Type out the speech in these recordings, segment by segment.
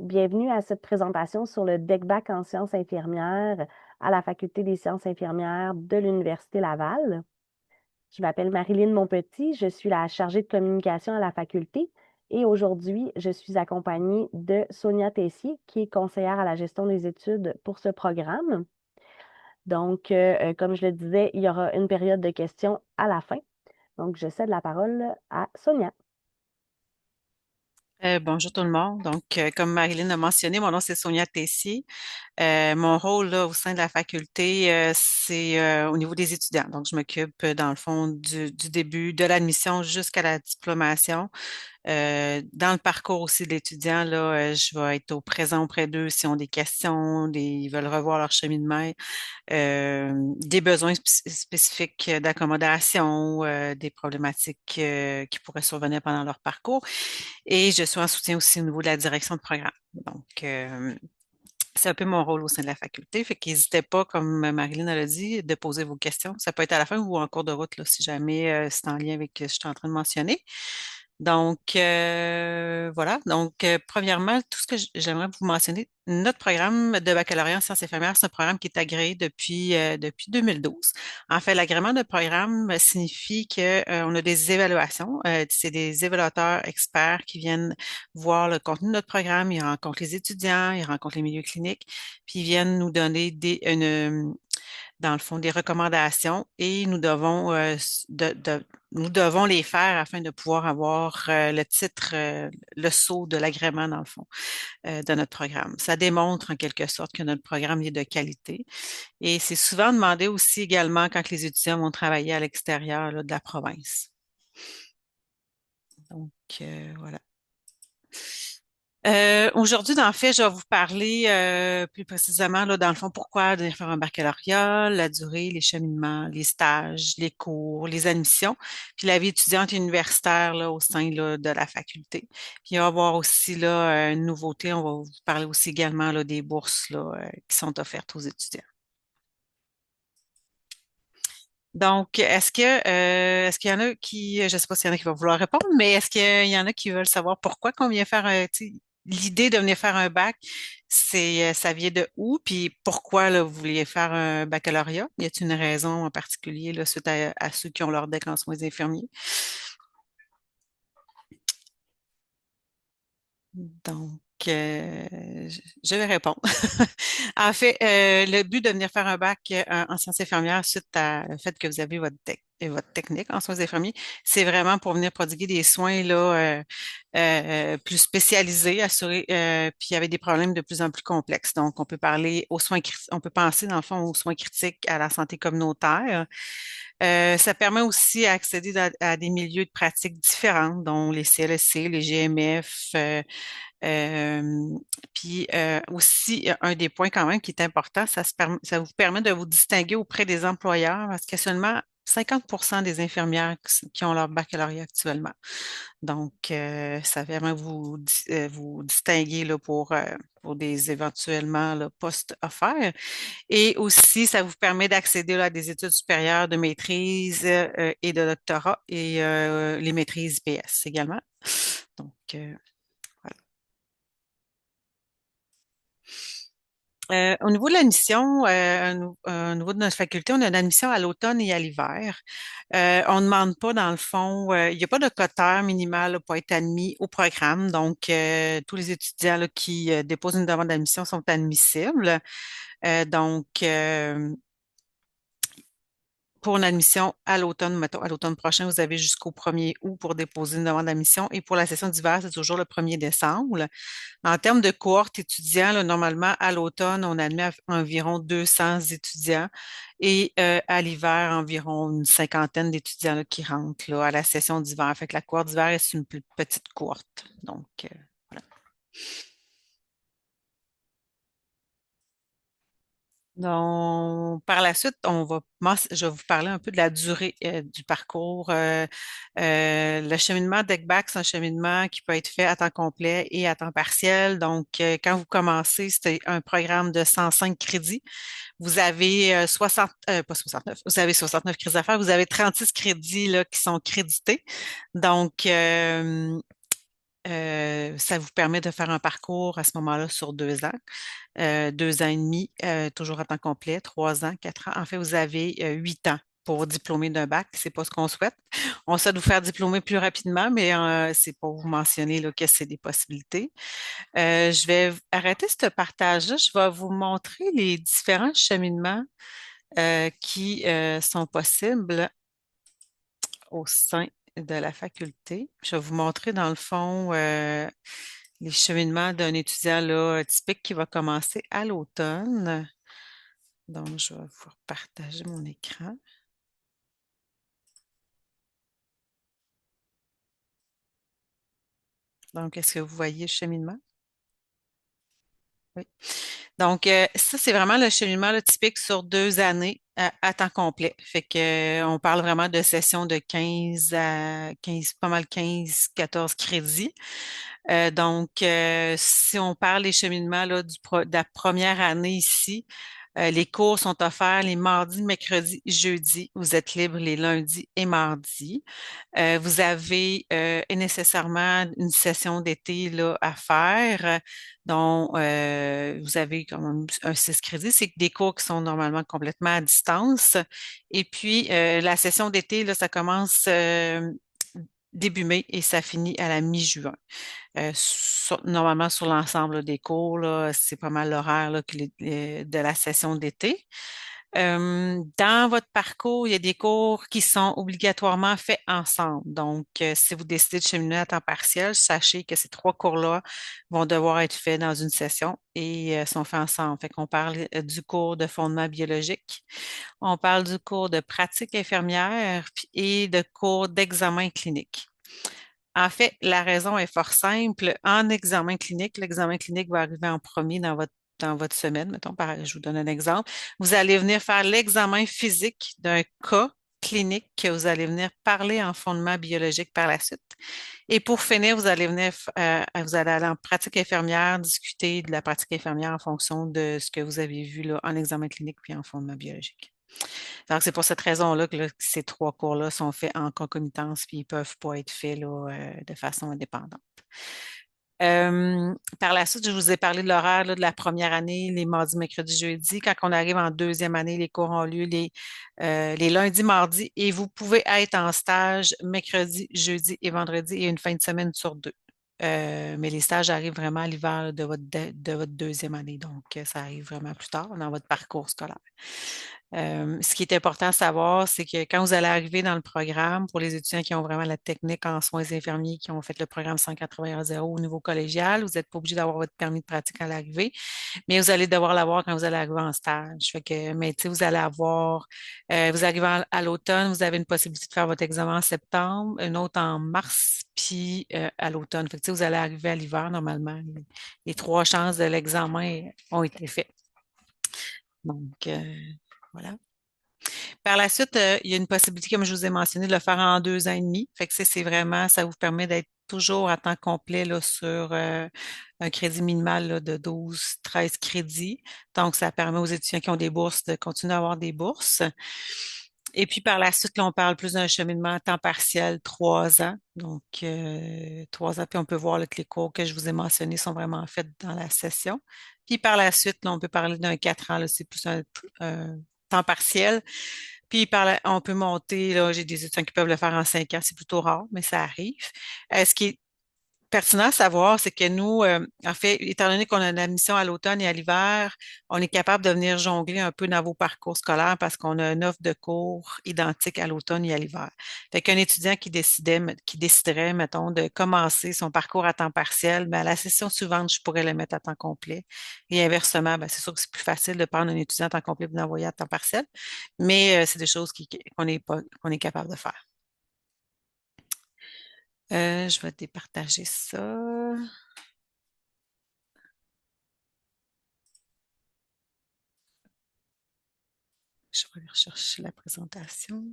Bienvenue à cette présentation sur le DECBac en sciences infirmières à la Faculté des sciences infirmières de l'Université Laval. Je m'appelle Marilyn Monpetit, je suis la chargée de communication à la faculté et aujourd'hui, je suis accompagnée de Sonia Tessier, qui est conseillère à la gestion des études pour ce programme. Donc, comme je le disais, il y aura une période de questions à la fin. Donc, je cède la parole à Sonia. Bonjour tout le monde. Donc, comme Marilyn a mentionné, mon nom c'est Sonia Tessier. Mon rôle là, au sein de la faculté, c'est au niveau des étudiants. Donc, je m'occupe dans le fond du début de l'admission jusqu'à la diplomation. Dans le parcours aussi de l'étudiant, là, je vais être au présent auprès d'eux s'ils ont des questions, ils veulent revoir leur cheminement, des besoins spécifiques d'accommodation, des problématiques qui pourraient survenir pendant leur parcours. Et je suis en soutien aussi au niveau de la direction de programme. Donc, c'est un peu mon rôle au sein de la faculté. Fait qu'hésitez pas, comme Marilyn l'a dit, de poser vos questions. Ça peut être à la fin ou en cours de route, là, si jamais c'est en lien avec ce que je suis en train de mentionner. Donc, voilà. Donc, premièrement, tout ce que j'aimerais vous mentionner, notre programme de baccalauréat en sciences infirmières, c'est un programme qui est agréé depuis 2012. En fait, l'agrément de programme signifie que, on a des évaluations. C'est des évaluateurs experts qui viennent voir le contenu de notre programme. Ils rencontrent les étudiants, ils rencontrent les milieux cliniques, puis ils viennent nous donner dans le fond, des recommandations et nous devons les faire afin de pouvoir avoir le titre, le sceau de l'agrément, dans le fond, de notre programme. Ça démontre en quelque sorte que notre programme est de qualité. Et c'est souvent demandé aussi également quand les étudiants vont travailler à l'extérieur là, de la province. Donc, voilà. Aujourd'hui, dans le fait, je vais vous parler plus précisément, là, dans le fond, pourquoi devenir faire un baccalauréat, la durée, les cheminements, les stages, les cours, les admissions, puis la vie étudiante et universitaire là, au sein là, de la faculté. Puis il va y avoir aussi là, une nouveauté, on va vous parler aussi également là, des bourses là, qui sont offertes aux étudiants. Donc, est-ce qu'il y en a qui, je ne sais pas s'il y en a qui vont vouloir répondre, mais est-ce qu'il y en a qui veulent savoir pourquoi qu'on vient faire tu sais, l'idée de venir faire un bac, ça vient de où, puis pourquoi là, vous vouliez faire un baccalauréat? Y a-t-il une raison en particulier là, suite à ceux qui ont leur DEC en soins infirmiers? Donc, je vais répondre. En fait, le but de venir faire un bac en sciences infirmières suite au fait que vous avez votre technique en soins infirmiers, c'est vraiment pour venir prodiguer des soins là, plus spécialisés, assurer, puis il y avait des problèmes de plus en plus complexes. Donc, on peut parler aux on peut penser dans le fond aux soins critiques à la santé communautaire. Ça permet aussi d'accéder à des milieux de pratique différents, dont les CLSC, les GMF, euh, puis aussi, un des points quand même qui est important, ça vous permet de vous distinguer auprès des employeurs parce qu'il y a seulement 50% des infirmières qui ont leur baccalauréat actuellement. Donc, ça permet de vous distinguer là, pour des éventuellement là, postes offerts. Et aussi, ça vous permet d'accéder là, à des études supérieures de maîtrise et de doctorat et les maîtrises PS également. Donc, voilà. Au niveau de l'admission, au niveau de notre faculté, on a une admission à l'automne et à l'hiver. On ne demande pas, dans le fond, il n'y a pas de quota minimal là, pour être admis au programme. Donc, tous les étudiants là, qui déposent une demande d'admission sont admissibles. Donc, pour une admission à l'automne, mettons, à l'automne prochain, vous avez jusqu'au 1er août pour déposer une demande d'admission. Et pour la session d'hiver, c'est toujours le 1er décembre. En termes de cohorte étudiants, là, normalement, à l'automne, on admet environ 200 étudiants et à l'hiver, environ une cinquantaine d'étudiants là, qui rentrent là, à la session d'hiver. Fait que la cohorte d'hiver est une plus petite cohorte. Donc, voilà. Donc, par la suite, je vais vous parler un peu de la durée du parcours. Le cheminement d'ECBac, c'est un cheminement qui peut être fait à temps complet et à temps partiel. Donc, quand vous commencez, c'est un programme de 105 crédits. Vous avez pas 69, vous avez 69 crédits à faire. Vous avez 36 crédits là, qui sont crédités. Donc, ça vous permet de faire un parcours à ce moment-là sur 2 ans, 2 ans et demi, toujours à temps complet, 3 ans, 4 ans. En fait, vous avez 8 ans pour vous diplômer d'un bac. C'est pas ce qu'on souhaite. On souhaite vous faire diplômer plus rapidement, mais c'est pour vous mentionner là, que c'est des possibilités. Je vais arrêter ce partage-là. Je vais vous montrer les différents cheminements qui sont possibles au sein de la faculté. Je vais vous montrer dans le fond les cheminements d'un étudiant là, typique qui va commencer à l'automne. Donc, je vais vous partager mon écran. Donc, est-ce que vous voyez le cheminement? Oui. Donc, ça, c'est vraiment le cheminement là, typique sur 2 années à temps complet. Fait que, on parle vraiment de sessions de 15 à 15, pas mal 15, 14 crédits. Donc, si on parle des cheminements là, de la première année ici, les cours sont offerts les mardis, mercredis, jeudis. Vous êtes libre les lundis et mardis. Vous avez nécessairement une session d'été là, à faire, dont vous avez comme un 6 crédits. C'est des cours qui sont normalement complètement à distance. Et puis, la session d'été, là, ça commence début mai et ça finit à la mi-juin. Normalement, sur l'ensemble des cours, là, c'est pas mal l'horaire là, de la session d'été. Dans votre parcours, il y a des cours qui sont obligatoirement faits ensemble. Donc, si vous décidez de cheminer à temps partiel, sachez que ces 3 cours-là vont devoir être faits dans une session et sont faits ensemble. Fait qu'on parle du cours de fondement biologique, on parle du cours de pratique infirmière et de cours d'examen clinique. En fait, la raison est fort simple. En examen clinique, l'examen clinique va arriver en premier dans votre semaine. Mettons, je vous donne un exemple. Vous allez venir faire l'examen physique d'un cas clinique que vous allez venir parler en fondement biologique par la suite. Et pour finir, vous allez aller en pratique infirmière, discuter de la pratique infirmière en fonction de ce que vous avez vu là, en examen clinique puis en fondement biologique. Donc, c'est pour cette raison-là que là, ces 3 cours-là sont faits en concomitance, puis ils ne peuvent pas être faits là, de façon indépendante. Par la suite, je vous ai parlé de l'horaire là, de la première année, les mardis, mercredis, jeudis. Quand on arrive en deuxième année, les cours ont lieu les lundis, mardis, et vous pouvez être en stage mercredi, jeudi et vendredi et une fin de semaine sur 2. Mais les stages arrivent vraiment à l'hiver de votre deuxième année, donc ça arrive vraiment plus tard dans votre parcours scolaire. Ce qui est important à savoir, c'est que quand vous allez arriver dans le programme, pour les étudiants qui ont vraiment la technique en soins infirmiers, qui ont fait le programme 180 au niveau collégial, vous n'êtes pas obligé d'avoir votre permis de pratique à l'arrivée, mais vous allez devoir l'avoir quand vous allez arriver en stage. Fait que, mais tu sais, vous allez avoir, vous arrivez à l'automne, vous avez une possibilité de faire votre examen en septembre, une autre en mars, puis à l'automne. Fait que, tu sais, vous allez arriver à l'hiver normalement. Les 3 chances de l'examen ont été faites. Donc, voilà. Par la suite, il y a une possibilité, comme je vous ai mentionné, de le faire en 2 ans et demi. Fait que c'est vraiment, ça vous permet d'être toujours à temps complet là, sur un crédit minimal là, de 12, 13 crédits. Donc, ça permet aux étudiants qui ont des bourses de continuer à avoir des bourses. Et puis par la suite, là, on parle plus d'un cheminement à temps partiel, 3 ans. Donc, 3 ans, puis on peut voir là, que les cours que je vous ai mentionnés sont vraiment faits dans la session. Puis par la suite, là, on peut parler d'un 4 ans, là, c'est plus un temps partiel. Puis on peut monter, là, j'ai des étudiants qui peuvent le faire en 5 ans, c'est plutôt rare, mais ça arrive. Ce qui est pertinent à savoir, c'est que nous, en fait, étant donné qu'on a une admission à l'automne et à l'hiver, on est capable de venir jongler un peu dans vos parcours scolaires parce qu'on a une offre de cours identique à l'automne et à l'hiver. Fait qu'un étudiant qui déciderait, mettons, de commencer son parcours à temps partiel, ben, à la session suivante, je pourrais le mettre à temps complet. Et inversement, ben, c'est sûr que c'est plus facile de prendre un étudiant à temps complet et de l'envoyer à temps partiel, mais c'est des choses qu'on est capable de faire. Je vais départager ça. Je vais aller rechercher la présentation.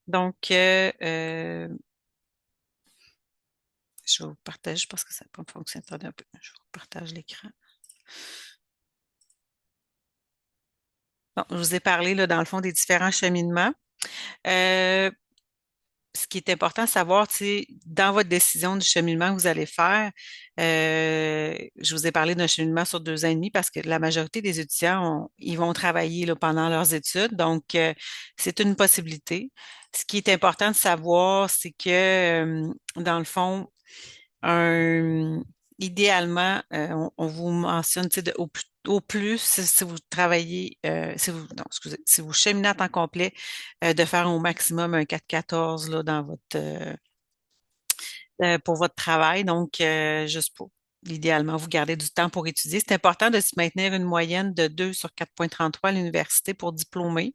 Donc, Je vais vous partager parce que ça peut fonctionner. Attendez un peu. Je vous partage l'écran. Bon, je vous ai parlé, là, dans le fond, des différents cheminements. Euh, Ce qui est important de savoir, tu sais, dans votre décision du cheminement que vous allez faire, je vous ai parlé d'un cheminement sur 2 ans et demi parce que la majorité des étudiants, ils vont travailler là, pendant leurs études. Donc, c'est une possibilité. Ce qui est important de savoir, c'est que, dans le fond, un, idéalement, on vous mentionne, tu sais, au plus, si vous travaillez, non, excusez, si vous cheminez à temps complet, de faire au maximum un 4-14 là, dans pour votre travail. Donc, juste pour, idéalement, vous gardez du temps pour étudier. C'est important de se maintenir une moyenne de 2 sur 4,33 à l'université pour diplômer.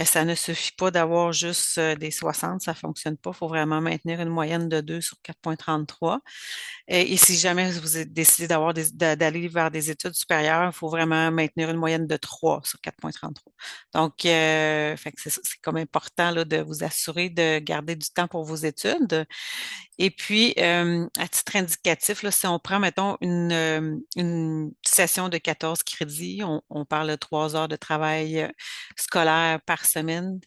Ça ne suffit pas d'avoir juste des 60, ça fonctionne pas. Il faut vraiment maintenir une moyenne de 2 sur 4,33. Et si jamais vous décidez d'aller vers des études supérieures, il faut vraiment maintenir une moyenne de 3 sur 4,33. Donc, fait que c'est comme important là, de vous assurer de garder du temps pour vos études. Et puis, à titre indicatif, là, si on prend, mettons, une session de 14 crédits, on parle de 3 heures de travail scolaire par semaine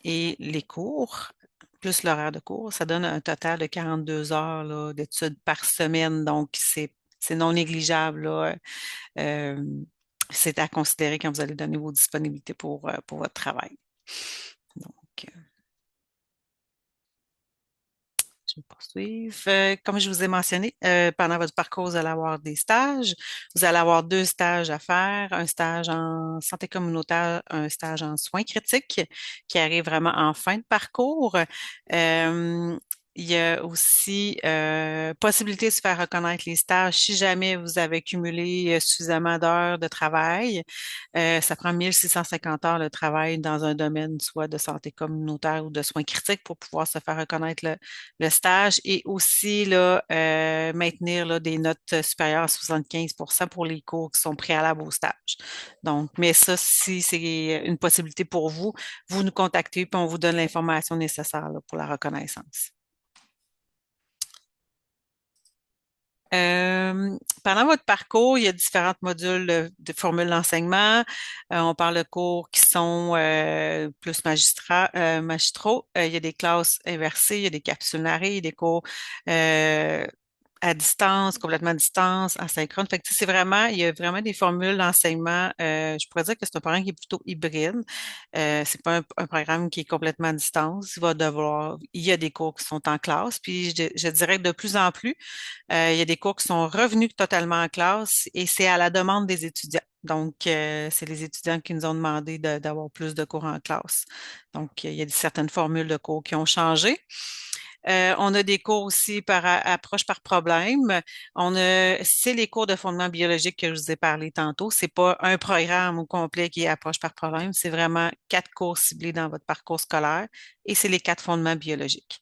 et les cours, plus l'horaire de cours, ça donne un total de 42 heures là, d'études par semaine. Donc, c'est non négligeable, là. Euh, c'est à considérer quand vous allez donner vos disponibilités pour votre travail. Donc, je vais poursuivre. Comme je vous ai mentionné, pendant votre parcours, vous allez avoir des stages. Vous allez avoir 2 stages à faire, un stage en santé communautaire, un stage en soins critiques qui arrive vraiment en fin de parcours. Euh, il y a aussi possibilité de se faire reconnaître les stages si jamais vous avez cumulé suffisamment d'heures de travail. Ça prend 1650 heures de travail dans un domaine soit de santé communautaire ou de soins critiques pour pouvoir se faire reconnaître le stage et aussi là, maintenir là, des notes supérieures à 75 pour les cours qui sont préalables au stage. Donc, mais ça, si c'est une possibilité pour vous, vous nous contactez puis on vous donne l'information nécessaire là, pour la reconnaissance. Pendant votre parcours, il y a différents modules de formules d'enseignement. On parle de cours qui sont plus magistraux. Il y a des classes inversées, il y a des capsules narrées, il y a des cours euh, à distance, complètement à distance, asynchrone. Fait que, tu sais, il y a vraiment des formules d'enseignement. Je pourrais dire que c'est un programme qui est plutôt hybride. C'est pas un programme qui est complètement à distance. Il y a des cours qui sont en classe. Puis je dirais que de plus en plus, il y a des cours qui sont revenus totalement en classe et c'est à la demande des étudiants. Donc, c'est les étudiants qui nous ont demandé d'avoir plus de cours en classe. Donc, il y a certaines formules de cours qui ont changé. On a des cours aussi par approche par problème. C'est les cours de fondement biologique que je vous ai parlé tantôt. C'est pas un programme au complet qui est approche par problème. C'est vraiment 4 cours ciblés dans votre parcours scolaire et c'est les 4 fondements biologiques.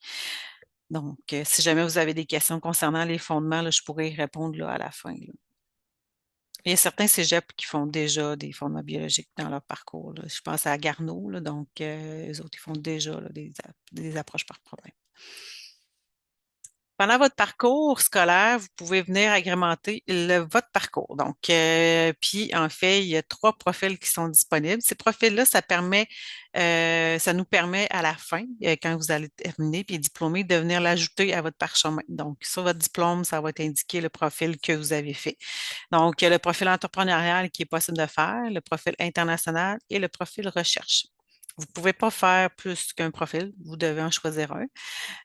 Donc, si jamais vous avez des questions concernant les fondements, là, je pourrais y répondre là, à la fin, là. Il y a certains cégeps qui font déjà des fondements biologiques dans leur parcours, là. Je pense à Garneau, là, donc les autres, ils font déjà là, des approches par problème. Pendant votre parcours scolaire, vous pouvez venir agrémenter votre parcours. Donc, puis en fait, il y a 3 profils qui sont disponibles. Ces profils-là, ça nous permet à la fin, quand vous allez terminer puis diplômer, de venir l'ajouter à votre parchemin. Donc, sur votre diplôme, ça va être indiqué le profil que vous avez fait. Donc, il y a le profil entrepreneurial qui est possible de faire, le profil international et le profil recherche. Vous ne pouvez pas faire plus qu'un profil, vous devez en choisir un.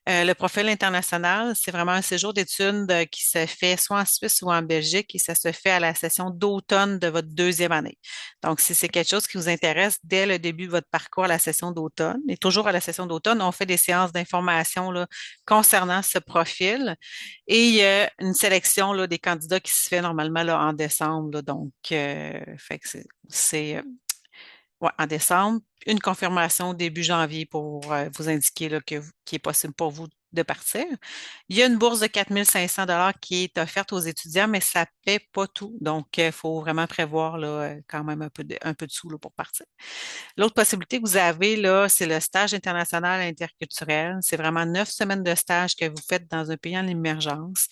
Le profil international, c'est vraiment un séjour d'études qui se fait soit en Suisse ou en Belgique et ça se fait à la session d'automne de votre 2e année. Donc, si c'est quelque chose qui vous intéresse dès le début de votre parcours à la session d'automne, et toujours à la session d'automne, on fait des séances d'information là, concernant ce profil et il y a une sélection là, des candidats qui se fait normalement là, en décembre. Là. Donc, fait que ouais, en décembre, une confirmation début janvier pour vous indiquer là, qu'il est possible pour vous de partir. Il y a une bourse de 4 500 $ qui est offerte aux étudiants, mais ça ne paie pas tout. Donc, il faut vraiment prévoir là, quand même un peu de sous là, pour partir. L'autre possibilité que vous avez, là, c'est le stage international interculturel. C'est vraiment 9 semaines de stage que vous faites dans un pays en émergence.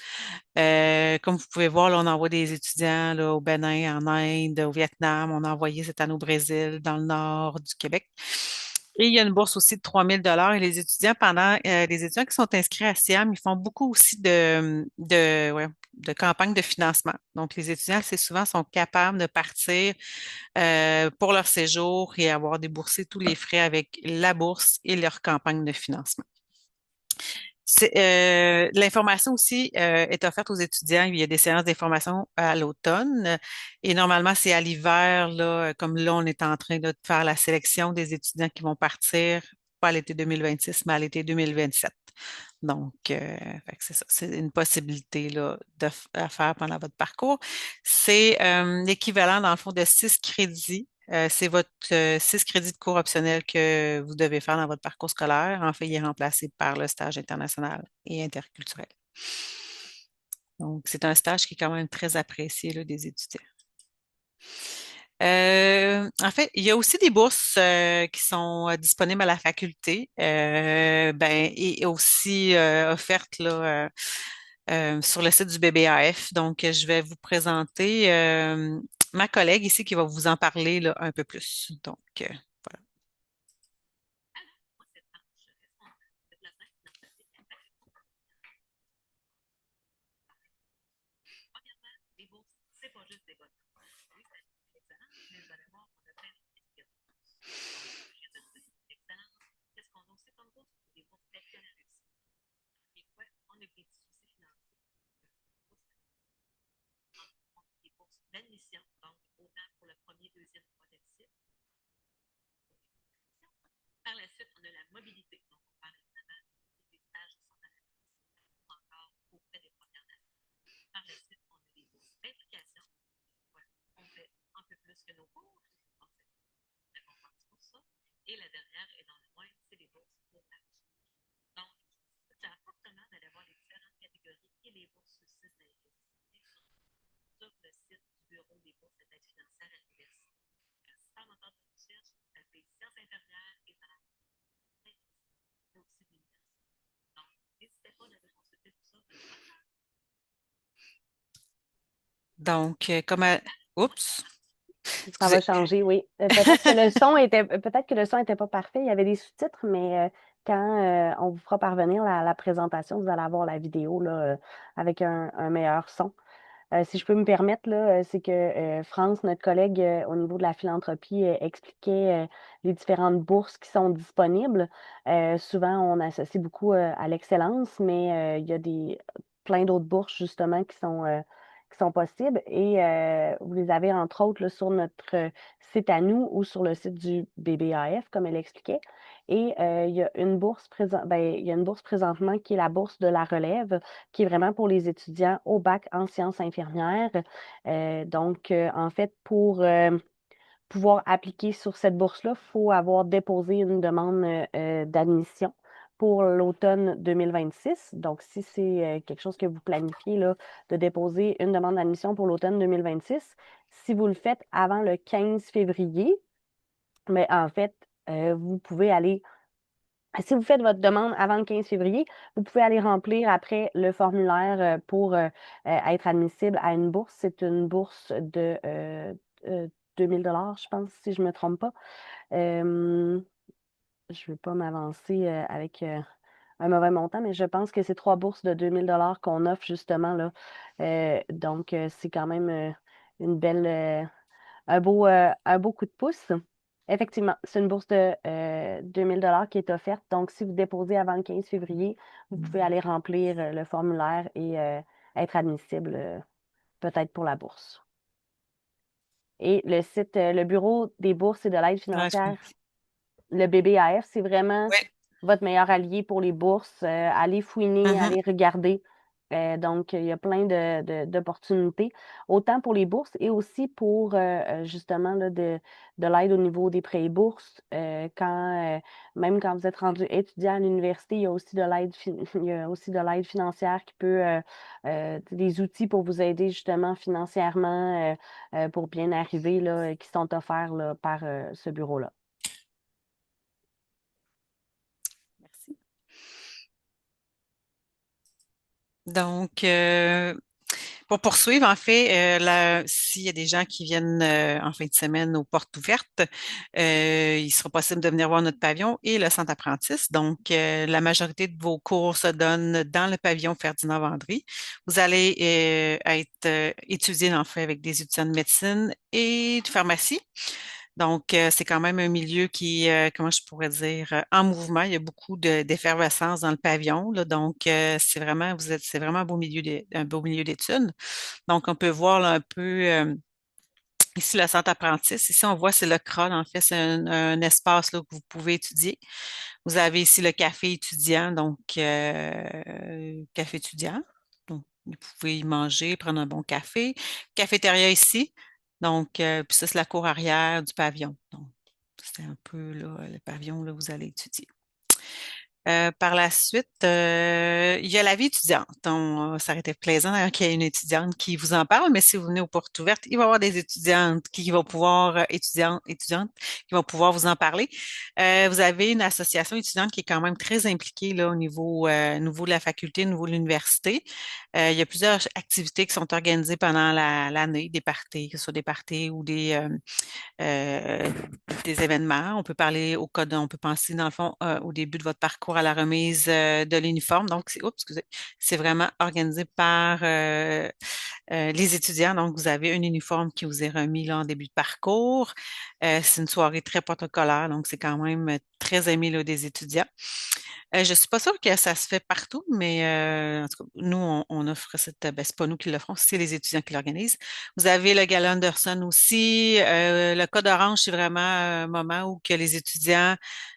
Comme vous pouvez voir, là, on envoie des étudiants là, au Bénin, en Inde, au Vietnam. On a envoyé cette année au Brésil, dans le nord du Québec. Et il y a une bourse aussi de 3 000 $ et les étudiants qui sont inscrits à SIAM, ils font beaucoup aussi de campagnes de financement. Donc, les étudiants, c'est souvent sont capables de partir pour leur séjour et avoir déboursé tous les frais avec la bourse et leur campagne de financement. L'information aussi est offerte aux étudiants. Il y a des séances d'information à l'automne et normalement, c'est à l'hiver, là, comme là, on est en train de faire la sélection des étudiants qui vont partir, pas à l'été 2026, mais à l'été 2027. Donc, fait que c'est ça, c'est une possibilité là, à faire pendant votre parcours. C'est l'équivalent, dans le fond, de 6 crédits. C'est votre 6 crédits de cours optionnels que vous devez faire dans votre parcours scolaire. En fait, il est remplacé par le stage international et interculturel. Donc, c'est un stage qui est quand même très apprécié là, des étudiants. En fait, il y a aussi des bourses qui sont disponibles à la faculté, et aussi offertes là, sur le site du BBAF. Donc, je vais vous présenter ma collègue ici qui va vous en parler là, un peu plus. Donc, voilà. Donc, oups, Ça va excusez. changer, oui. Peut-être que le son était pas parfait. Il y avait des sous-titres, mais quand on vous fera parvenir la présentation, vous allez avoir la vidéo là, avec un meilleur son. Si je peux me permettre, là, c'est que France, notre collègue au niveau de la philanthropie, expliquait les différentes bourses qui sont disponibles. Souvent, on associe beaucoup à l'excellence, mais il y a plein d'autres bourses justement qui sont possibles. Et vous les avez entre autres là, sur notre site à nous ou sur le site du BBAF, comme elle expliquait. Et il y a il y a une bourse présentement qui est la bourse de la relève qui est vraiment pour les étudiants au bac en sciences infirmières. En fait, pour pouvoir appliquer sur cette bourse-là, il faut avoir déposé une demande d'admission pour l'automne 2026. Donc, si c'est quelque chose que vous planifiez là, de déposer une demande d'admission pour l'automne 2026, si vous le faites avant le 15 février, mais en fait, vous pouvez aller si vous faites votre demande avant le 15 février, vous pouvez aller remplir après le formulaire pour être admissible à une bourse. C'est une bourse de 2 000 $, je pense, si je ne me trompe pas. Euh, je ne veux pas m'avancer avec un mauvais montant, mais je pense que c'est 3 bourses de 2 000 $ qu'on offre justement là. C'est quand même une belle, un beau coup de pouce. Effectivement, c'est une bourse de 2 000 $ qui est offerte. Donc, si vous déposez avant le 15 février, vous pouvez aller remplir le formulaire et être admissible peut-être pour la bourse. Et le site, le Bureau des bourses et de l'aide financière, le BBAF, c'est vraiment Oui. votre meilleur allié pour les bourses. Allez fouiner, Mhm. allez regarder. Donc, il y a plein d'opportunités, autant pour les bourses et aussi pour justement là, de l'aide au niveau des prêts et bourses. Même quand vous êtes rendu étudiant à l'université, il y a aussi de l'aide il y a aussi de l'aide financière qui peut, des outils pour vous aider justement financièrement pour bien arriver là, qui sont offerts là, par ce bureau-là. Merci. Donc, pour poursuivre, en fait, s'il y a des gens qui viennent en fin de semaine aux portes ouvertes, il sera possible de venir voir notre pavillon et le centre apprentisse. Donc, la majorité de vos cours se donnent dans le pavillon Ferdinand Vendry. Vous allez être étudié, en fait, avec des étudiants de médecine et de pharmacie. Donc, c'est quand même un milieu qui, comment je pourrais dire, en mouvement. Il y a beaucoup d'effervescence dans le pavillon, là. Donc, c'est vraiment un beau milieu d'études. Donc, on peut voir là, un peu ici le centre apprentisse. Ici, on voit c'est le CRA. En fait, c'est un espace là, que vous pouvez étudier. Vous avez ici le café étudiant, donc café étudiant. Donc, vous pouvez y manger, prendre un bon café. Cafétéria ici. Donc, puis ça, c'est la cour arrière du pavillon. Donc, c'est un peu là, le pavillon là, où vous allez étudier. Par la suite, il y a la vie étudiante. Ça aurait été plaisant d'ailleurs qu'il y ait une étudiante qui vous en parle, mais si vous venez aux portes ouvertes, il va y avoir des étudiantes qui vont pouvoir, étudiantes qui vont pouvoir vous en parler. Vous avez une association étudiante qui est quand même très impliquée là, au niveau de la faculté, au niveau de l'université. Il y a plusieurs activités qui sont organisées pendant l'année, des parties, que ce soit des parties ou euh, des événements. On peut penser dans le fond au début de votre parcours à la remise de l'uniforme. Donc, excusez, c'est vraiment organisé par les étudiants. Donc, vous avez un uniforme qui vous est remis là en début de parcours. C'est une soirée très protocolaire, donc c'est quand même très aimé là, des étudiants. Je suis pas sûre que ça se fait partout, mais en tout cas, nous, on offre ben, c'est pas nous qui le ferons, c'est les étudiants qui l'organisent. Vous avez le Gala Anderson aussi. Le Code orange, c'est vraiment un moment où que les étudiants,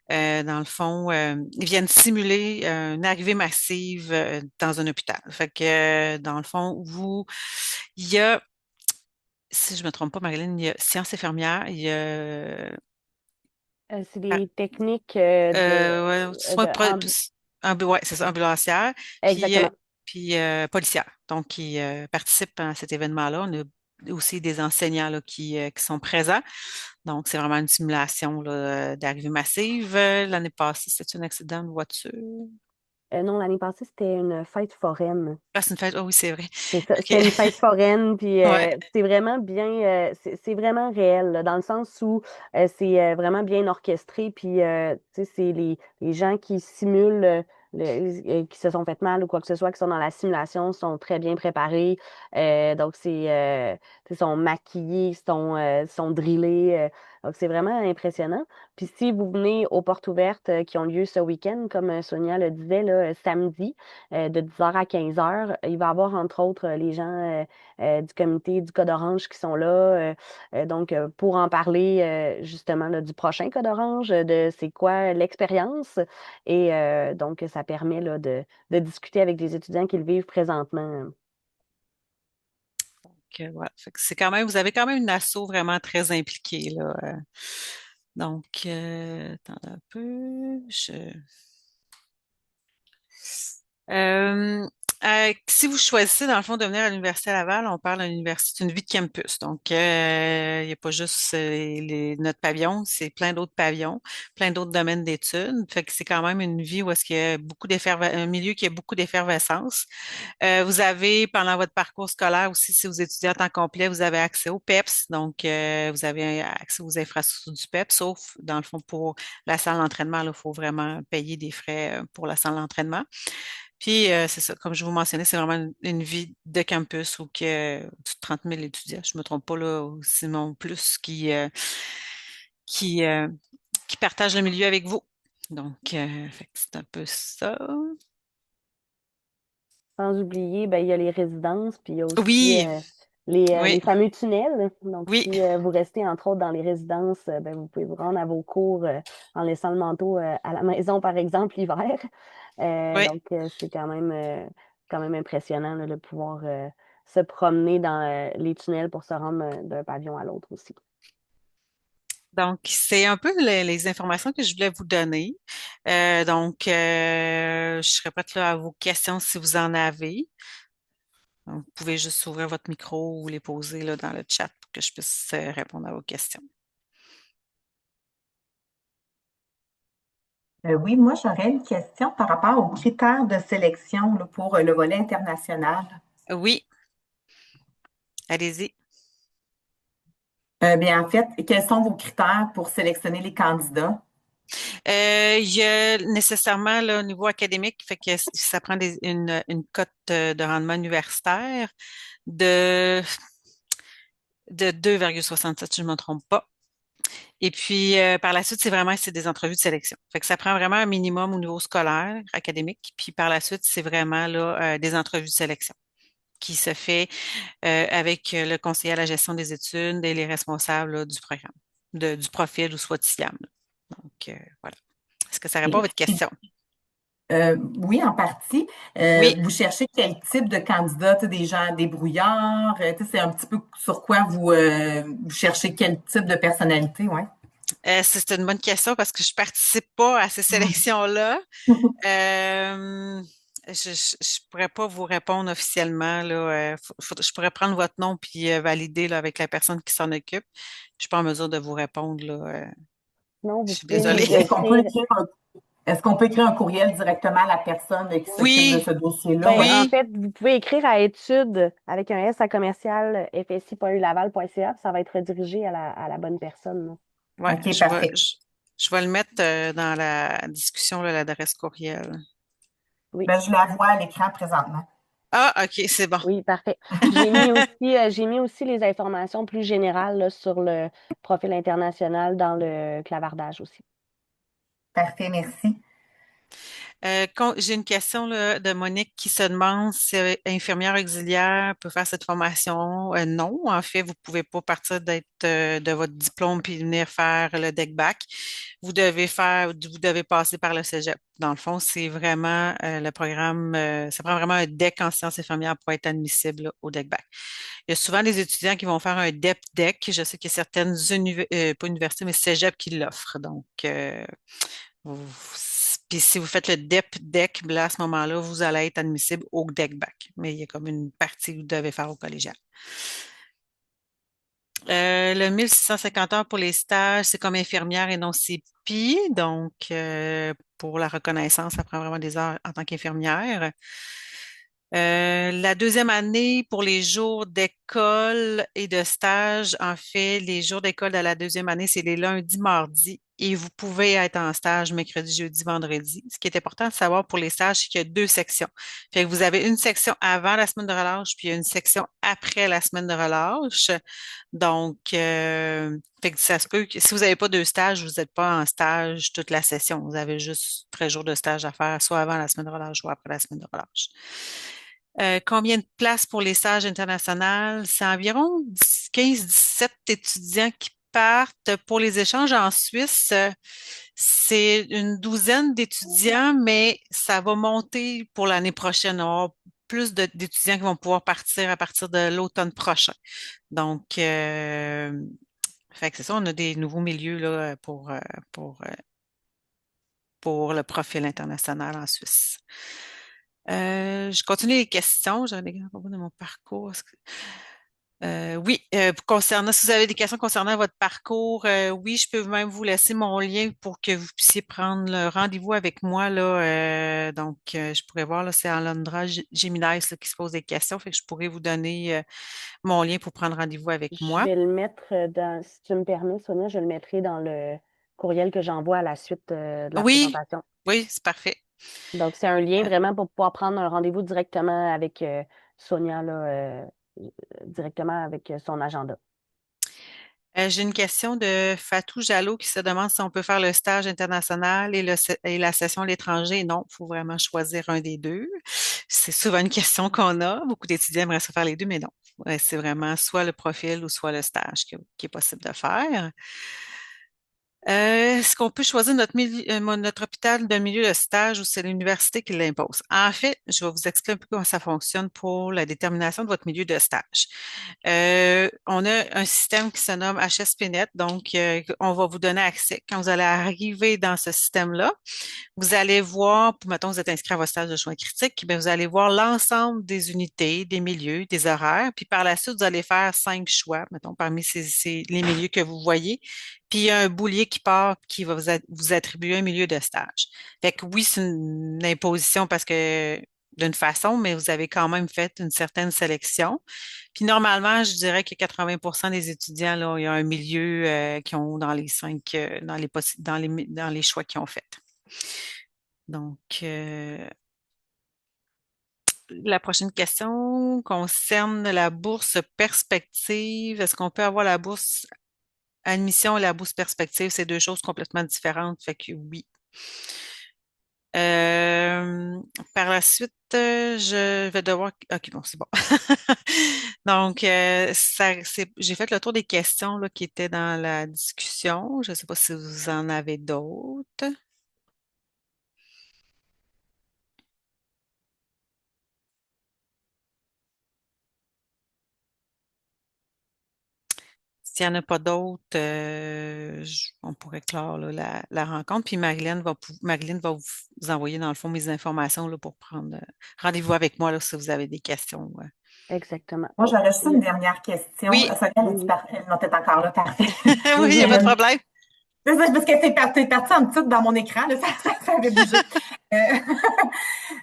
dans le fond, ils viennent simuler une arrivée massive dans un hôpital. Fait que, dans le fond, il y a, si je me trompe pas, Marilyn, il y a sciences infirmières, il y a C'est des techniques Ouais, soit ouais, c'est ça, ambulancière, exactement. puis policière. Donc, qui participent à cet événement-là. On a aussi des enseignants là, qui sont présents. Donc, c'est vraiment une simulation là, d'arrivée massive. L'année passée, c'était un accident de voiture. Non, l'année passée, c'était une fête foraine. Ah, c'est une fête. Oh oui, c'est vrai. C'est ça, OK. c'était une fête foraine, puis Ouais. c'est vraiment bien, c'est vraiment réel, là, dans le sens où c'est vraiment bien orchestré, puis tu sais, c'est les gens qui simulent, qui se sont fait mal ou quoi que ce soit, qui sont dans la simulation, sont très bien préparés, donc tu sais, sont maquillés, sont drillés, donc c'est vraiment impressionnant. Puis si vous venez aux portes ouvertes qui ont lieu ce week-end, comme Sonia le disait, là, samedi, de 10h à 15h. Il va y avoir, entre autres, les gens du comité du Code Orange qui sont là. Donc, pour en parler justement là, du prochain Code Orange, de c'est quoi l'expérience. Et donc, ça permet là, de discuter avec des étudiants qui le vivent présentement. Voilà. Fait que c'est quand même, vous avez quand même une asso vraiment très impliquée, là. Donc, attendez un peu. Euh, Si vous choisissez, dans le fond, de venir à l'Université Laval, on parle d'une université, d'une vie de campus. Donc, il n'y a pas juste notre pavillon, c'est plein d'autres pavillons, plein d'autres domaines d'études. Fait que c'est quand même une vie où est-ce qu'il y a un milieu qui a beaucoup d'effervescence. Vous avez, pendant votre parcours scolaire aussi, si vous étudiez en temps complet, vous avez accès au PEPS. Donc, vous avez accès aux infrastructures du PEPS, sauf, dans le fond, pour la salle d'entraînement, il faut vraiment payer des frais pour la salle d'entraînement. Puis, c'est ça, comme je vous mentionnais, c'est vraiment une vie de campus où il y a au-dessus de 30 000 étudiants, je me trompe pas là, ou sinon plus, qui, euh, qui partagent le milieu avec vous. Donc, fait que c'est un peu ça. Sans oublier, ben, il y a les résidences, puis il y a aussi Oui, les oui, fameux tunnels. Donc, oui, si vous restez, entre autres, dans les résidences, ben, vous pouvez vous rendre à vos cours en laissant le manteau à la maison, par exemple, l'hiver. oui. Donc, c'est quand même quand même impressionnant là, de pouvoir se promener dans les tunnels pour se rendre d'un pavillon à l'autre aussi. Donc, c'est un peu les informations que je voulais vous donner. Je serai prête là, à vos questions si vous en avez. Donc, vous pouvez juste ouvrir votre micro ou les poser là, dans le chat pour que je puisse répondre à vos questions. Oui, moi, j'aurais une question par rapport aux critères de sélection là, pour le volet international. Oui, allez-y. Bien, en fait, quels sont vos critères pour sélectionner les candidats? Il y a nécessairement là, au niveau académique, fait que ça prend une cote de rendement universitaire de, de 2,67, si je ne me trompe pas. Et puis, par la suite, c'est des entrevues de sélection. Fait que ça prend vraiment un minimum au niveau scolaire, académique. Puis par la suite, c'est vraiment là, des entrevues de sélection qui se fait avec le conseiller à la gestion des études et les responsables là, du programme, du profil ou soit de SIAM. Donc, voilà. Est-ce que ça répond à Et votre puis, question? oui, en partie. Oui. Vous cherchez quel type de candidat? Tu sais, des gens débrouillards? Tu sais, c'est un petit peu sur quoi vous cherchez quel type de personnalité, ouais. C'est une bonne question parce que je participe pas à ces Mm. sélections-là. Je pourrais pas vous répondre officiellement là. Je pourrais prendre votre nom puis valider là, avec la personne qui s'en occupe. Je suis pas en mesure de vous répondre là. Non, Je vous suis pouvez désolée. nous Est-ce qu'on peut écrire. écrire est-ce qu'on peut écrire un courriel directement à la personne qui s'occupe de Oui, ce dossier-là? Ben, Ouais. en oui. fait, vous pouvez écrire à études avec un S à commercial fsi.ulaval.ca, ça va être redirigé à la bonne personne, là. Ouais, OK, parfait. je vais le mettre dans la discussion là, l'adresse courriel. Oui, Ben, je la vois à l'écran présentement. Ah, ok, c'est bon. oui, parfait. J'ai mis aussi les informations plus générales là, sur le profil international dans le clavardage aussi. Parfait, merci. J'ai une question là, de Monique qui se demande si infirmière auxiliaire peut faire cette formation. Non, en fait, vous pouvez pas partir de votre diplôme puis venir faire le deck-back. Vous devez passer par le cégep. Dans le fond, c'est vraiment le programme, ça prend vraiment un deck en sciences infirmières pour être admissible là, au deck-back. Il y a souvent des étudiants qui vont faire un DEP-DEC. Je sais qu'il y a certaines pas universités, mais cégep qui l'offrent. Donc, vous- puis si vous faites le DEP-DEC, là, à ce moment-là, vous allez être admissible au DEC-BAC. Mais il y a comme une partie que vous devez faire au collégial. Le 1650 heures pour les stages, c'est comme infirmière et non CPI. Donc, pour la reconnaissance, ça prend vraiment des heures en tant qu'infirmière. La deuxième année pour les jours d'école et de stage, en fait, les jours d'école de la deuxième année, c'est les lundis, mardis et vous pouvez être en stage mercredi, jeudi, vendredi. Ce qui est important de savoir pour les stages, c'est qu'il y a deux sections. Fait que vous avez une section avant la semaine de relâche, puis il y a une section après la semaine de relâche. Donc, fait que ça se peut que si vous n'avez pas deux stages, vous n'êtes pas en stage toute la session. Vous avez juste 13 jours de stage à faire, soit avant la semaine de relâche ou après la semaine de relâche. Combien de places pour les stages internationaux? C'est environ 15-17 étudiants qui partent. Pour les échanges en Suisse, c'est une douzaine d'étudiants, mais ça va monter pour l'année prochaine. On va avoir plus d'étudiants qui vont pouvoir partir à partir de l'automne prochain. Donc, fait que c'est ça, on a des nouveaux milieux là, pour, euh, pour le profil international en Suisse. Je continue les questions. J'avais des questions à propos de mon parcours. Oui, concernant, si vous avez des questions concernant votre parcours, oui, je peux même vous laisser mon lien pour que vous puissiez prendre le rendez-vous avec moi là. Je pourrais voir là, c'est Alondra Géminis là, qui se pose des questions, fait que je pourrais vous donner mon lien pour prendre rendez-vous avec Je moi. vais le mettre dans, si tu me permets, Sonia, je le mettrai dans le courriel que j'envoie à la suite de la Oui, présentation. oui, c'est parfait. Donc, c'est un lien Euh, vraiment pour pouvoir prendre un rendez-vous directement avec Sonia, là, directement avec son agenda. j'ai une question de Fatou Jalot qui se demande si on peut faire le stage international et la session à l'étranger. Non, il faut vraiment choisir un des deux. C'est souvent une question qu'on a. Beaucoup d'étudiants aimeraient se faire les deux, mais non. Ouais, c'est vraiment soit le profil ou soit le stage qui est possible de faire. Est-ce qu'on peut choisir notre hôpital d'un milieu de stage ou c'est l'université qui l'impose? En fait, je vais vous expliquer un peu comment ça fonctionne pour la détermination de votre milieu de stage. On a un système qui se nomme HSPNet, donc on va vous donner accès. Quand vous allez arriver dans ce système-là, vous allez voir, mettons, vous êtes inscrit à votre stage de soins critiques, bien, vous allez voir l'ensemble des unités, des milieux, des horaires, puis par la suite, vous allez faire 5 choix, mettons, parmi les milieux que vous voyez, puis il y a un boulier qui part qui va vous attribuer un milieu de stage. Fait que oui, c'est une imposition parce que d'une façon, mais vous avez quand même fait une certaine sélection. Puis normalement, je dirais que 80% des étudiants, là, il y a un milieu qui ont dans les dans les choix qu'ils ont fait. Donc, la prochaine question concerne la bourse perspective. Est-ce qu'on peut avoir la bourse admission et la bourse perspective? C'est deux choses complètement différentes. Fait que oui. Euh, Par la suite, je vais devoir. OK, bon, c'est bon. Donc, j'ai fait le tour des questions là, qui étaient dans la discussion. Je ne sais pas si vous en avez d'autres. S'il n'y en a pas d'autres, on pourrait clore là, la rencontre. Puis Marilyn va vous envoyer, dans le fond, mes informations là, pour prendre rendez-vous avec moi là, si vous avez des questions. Ouais. Exactement. Moi, Oh, j'aurais juste une dernière question. Oui, Sonia, oui, elle est oui. parfaite. Non, t'es encore là, parfait. oui, il n'y a pas de Euh, problème. c'est ça, parce que t'es parti en dessous dans mon écran, là, ça avait bougé. Euh,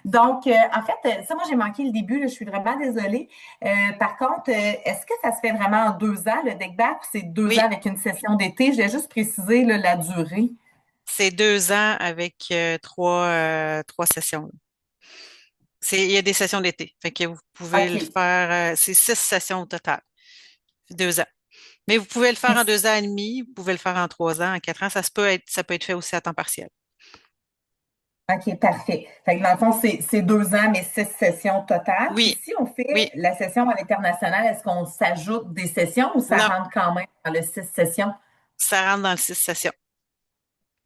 donc, en fait, ça, moi, j'ai manqué le début, là, je suis vraiment désolée. Par contre, est-ce que ça se fait vraiment en 2 ans, le deck back, ou c'est 2 ans Oui, avec une session d'été? Je vais juste préciser là, la durée. c'est 2 ans avec trois sessions. Là. Il y a des sessions d'été. Fait que vous pouvez le OK. faire, c'est 6 sessions au total. 2 ans. Mais vous pouvez le faire en 2 ans et demi, vous pouvez le faire en 3 ans, en 4 ans. Ça peut être fait aussi à temps partiel. OK, parfait. Fait que dans le fond, c'est 2 ans, mais 6 sessions totales. Puis Oui, si on fait oui. la session à l'international, est-ce qu'on s'ajoute des sessions ou ça Non, rentre quand même dans le 6 sessions? ça rentre dans le 6 sessions.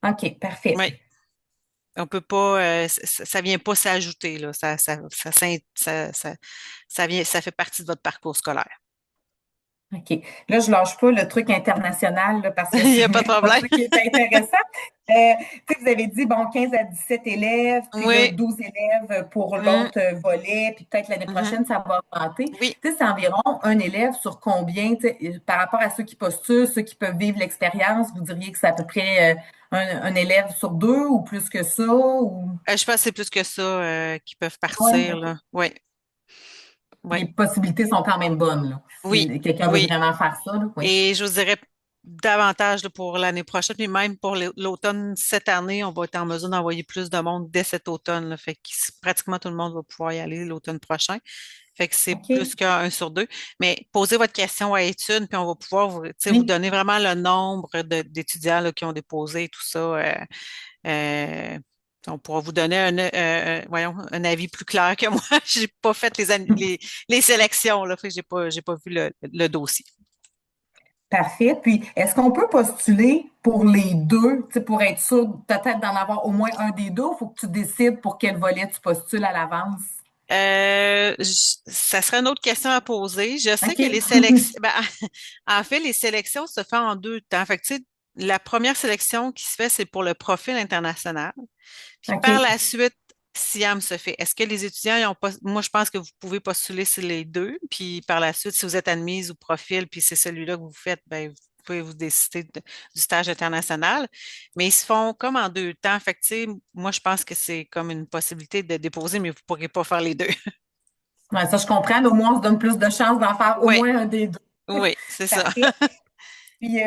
OK, parfait. Oui. On peut pas, ça vient pas s'ajouter, là. Ça fait partie de votre parcours scolaire. OK. Là, je lâche pas le truc international là, parce que Il n'y a c'est pas de vraiment problème. ça qui est intéressant. Tu sais, vous avez dit, bon, 15 à 17 élèves, puis là, Oui. 12 élèves pour Mhm, l'autre volet, puis peut-être l'année mhm. prochaine, ça va augmenter. Oui. Tu sais, c'est environ un élève sur combien, tu sais, par rapport à ceux qui postulent, ceux qui peuvent vivre l'expérience, vous diriez que c'est à peu près un élève sur deux ou plus que ça? Ou... Je pense que c'est plus que ça qui peuvent Oui, partir, OK. là. Oui. Oui. Les possibilités sont quand même bonnes, là. Oui. Si quelqu'un veut Oui. vraiment faire ça, là, oui. Et je vous dirais davantage là, pour l'année prochaine, puis même pour l'automne cette année, on va être en mesure d'envoyer plus de monde dès cet automne. Là. Fait que pratiquement tout le monde va pouvoir y aller l'automne prochain. Fait que c'est plus OK. qu'un sur deux. Mais posez votre question à étude, puis on va pouvoir vous, tu sais, vous Oui. donner vraiment le nombre d'étudiants là, qui ont déposé et tout ça. Euh, on pourra vous donner voyons, un avis plus clair que moi. J'ai pas fait les sélections, là, fait que j'ai pas vu le dossier. Parfait. Puis, est-ce qu'on peut postuler pour les deux, tu sais, pour être sûr peut-être d'en avoir au moins un des deux? Il faut que tu décides pour quel volet tu postules à l'avance. Ça serait une autre question à poser. Je sais OK. que les sélections, en fait, les sélections se font en deux temps. Fait que, tu sais, la première sélection qui se fait, c'est pour le profil international. Puis par OK. la suite, SIAM se fait. Est-ce que les étudiants, ils ont pas, moi, je pense que vous pouvez postuler sur les deux. Puis par la suite, si vous êtes admise au profil, puis c'est celui-là que vous faites, ben, vous pouvez vous décider du stage international. Mais ils se font comme en deux temps. Fait que, tu sais, moi, je pense que c'est comme une possibilité de déposer, mais vous ne pourrez pas faire les deux. Ouais, ça, je comprends, mais au moins, on se donne plus de chances d'en faire au Oui, moins un des deux. oui, c'est ça. Parfait. Puis, tu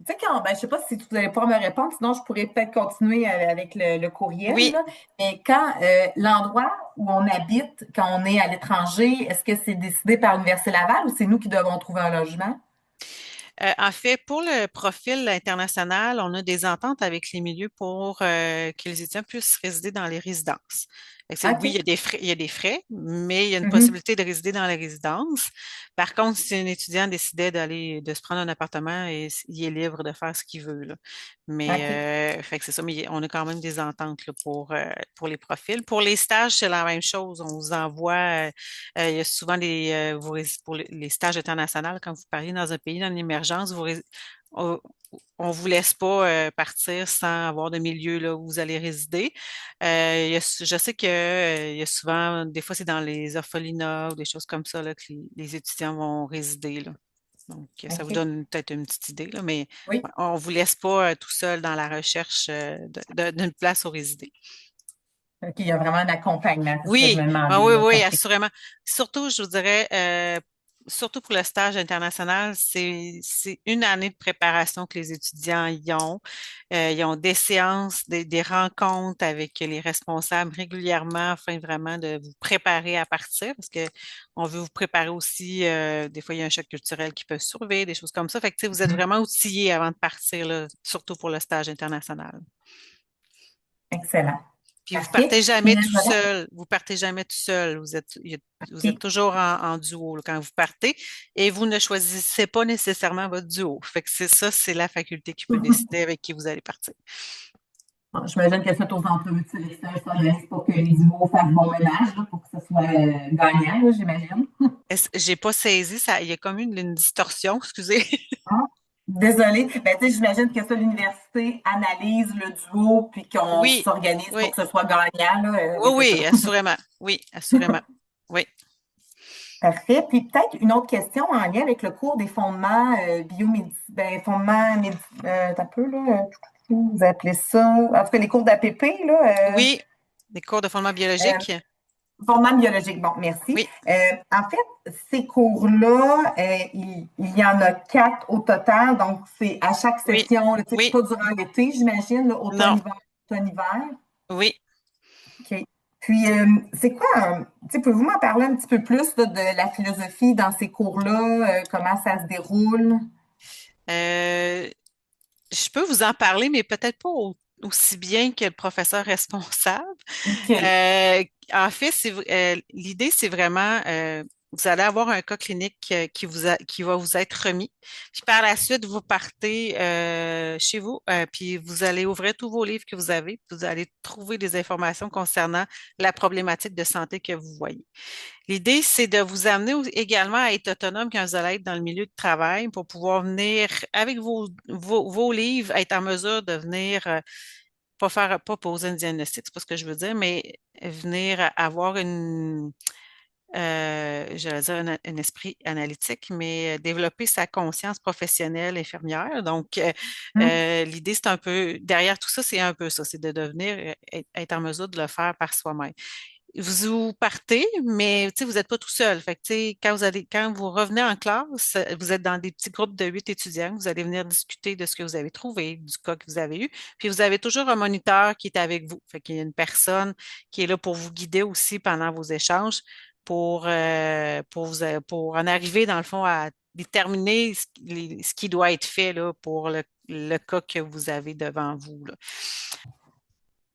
sais, ben, je sais pas si vous allez pouvoir me répondre, sinon je pourrais peut-être continuer avec le courriel, Oui. là. Mais quand l'endroit où on habite, quand on est à l'étranger, est-ce que c'est décidé par l'Université Laval ou c'est nous qui devons trouver un logement? En fait, pour le profil international, on a des ententes avec les milieux pour que les étudiants puissent résider dans les résidences. Fait que oui, OK. il y a des frais, mais il y a une Mhm. possibilité de résider dans les résidences. Par contre, si un étudiant décidait de se prendre un appartement, il est libre de faire ce qu'il veut, là. OK. Mais fait que c'est ça, mais on a quand même des ententes là, pour les profils. Pour les stages, c'est la même chose. On vous envoie, il y a souvent pour les stages internationaux, quand vous parlez dans un pays dans l'émergence, on, on vous laisse pas partir sans avoir de milieu là où vous allez résider. Je sais que il y a souvent, des fois, c'est dans les orphelinats ou des choses comme ça là, que les étudiants vont résider là. Donc, ça vous OK. donne peut-être une petite idée, là, mais Oui. ouais, on ne vous laisse pas tout seul dans la recherche d'une place où résider. OK, il y a vraiment un accompagnement, c'est ce que je Oui, me ah demandais, oui, là. oui, Parfait. assurément. Surtout, je vous dirais, surtout pour le stage international, c'est une année de préparation que les étudiants y ont. Ils ont des séances, des rencontres avec les responsables régulièrement afin vraiment de vous préparer à partir parce que on veut vous préparer aussi. Des fois, il y a un choc culturel qui peut survenir, des choses comme ça. Fait que, tu sais, vous êtes Mhm. vraiment outillés avant de partir, là, surtout pour le stage international. Excellent. Puis vous Parfait. partez Puis jamais là, tout voilà. seul. Vous partez jamais tout seul. Vous êtes OK. toujours en duo là, quand vous partez et vous ne choisissez pas nécessairement votre duo. Fait que c'est ça, c'est la faculté qui peut décider avec qui vous allez partir. Bon, j'imagine qu'elle fait aux entrevues de sélection, ça reste pour que les duos fassent bon ménage, là, pour que ce soit gagnant, là, j'imagine. J'ai pas saisi ça. Il y a comme une distorsion, excusez. Ah, désolée. Ben, tu sais, j'imagine que ça, l'université analyse le duo puis qu'on Oui, s'organise pour oui, que ce soit gagnant, là. oui, Oui, c'est ça. oui, assurément. Oui, assurément. Oui. Parfait. Puis peut-être une autre question en lien avec le cours des fondements biomédicaux, ben, t'as un peu, là, vous appelez ça, en tout cas, les cours d'APP, là, Oui, des cours de fondement euh, biologique. fondements biologiques. Bon, merci. Oui, En fait, ces cours-là, il y en a 4 au total, donc c'est à chaque oui, session, là, tu sais, oui. pas durant l'été, j'imagine, là, Non, automne-hiver, automne-hiver. oui. OK. Puis, c'est quoi, tu sais, pouvez-vous m'en parler un petit peu plus là, de la philosophie dans ces cours-là, comment ça se déroule? Euh, je peux vous en parler, mais peut-être pas aussi bien que le professeur responsable. OK. Euh, En fait, l'idée, c'est vraiment, vous allez avoir un cas clinique qui va vous être remis. Puis par la suite, vous partez chez vous, puis vous allez ouvrir tous vos livres que vous avez, puis vous allez trouver des informations concernant la problématique de santé que vous voyez. L'idée, c'est de vous amener également à être autonome quand vous allez être dans le milieu de travail pour pouvoir venir avec vos livres, être en mesure de venir pas poser un diagnostic, c'est pas ce que je veux dire, mais venir avoir j'allais dire un esprit analytique, mais développer sa conscience professionnelle infirmière. Donc, Hum, l'idée, c'est un peu, derrière tout ça, c'est un peu ça, c'est de devenir, être en mesure de le faire par soi-même. Vous partez, mais tu sais, vous n'êtes pas tout seul. Fait que, tu sais, quand vous revenez en classe, vous êtes dans des petits groupes de 8 étudiants. Vous allez venir discuter de ce que vous avez trouvé, du cas que vous avez eu. Puis vous avez toujours un moniteur qui est avec vous. Fait qu'il y a une personne qui est là pour vous guider aussi pendant vos échanges pour en arriver, dans le fond, à déterminer ce qui doit être fait là, pour le cas que vous avez devant vous, là.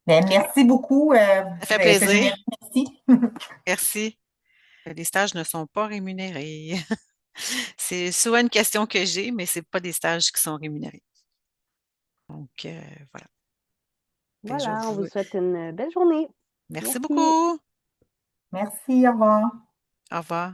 ben, merci beaucoup. Ça fait C'est plaisir. généreux. Merci. Merci. Les stages ne sont pas rémunérés. C'est souvent une question que j'ai, mais c'est pas des stages qui sont rémunérés. Donc, voilà. Fait que Voilà, on vous souhaite une belle journée. Merci Merci. beaucoup. Merci, au revoir. Au revoir.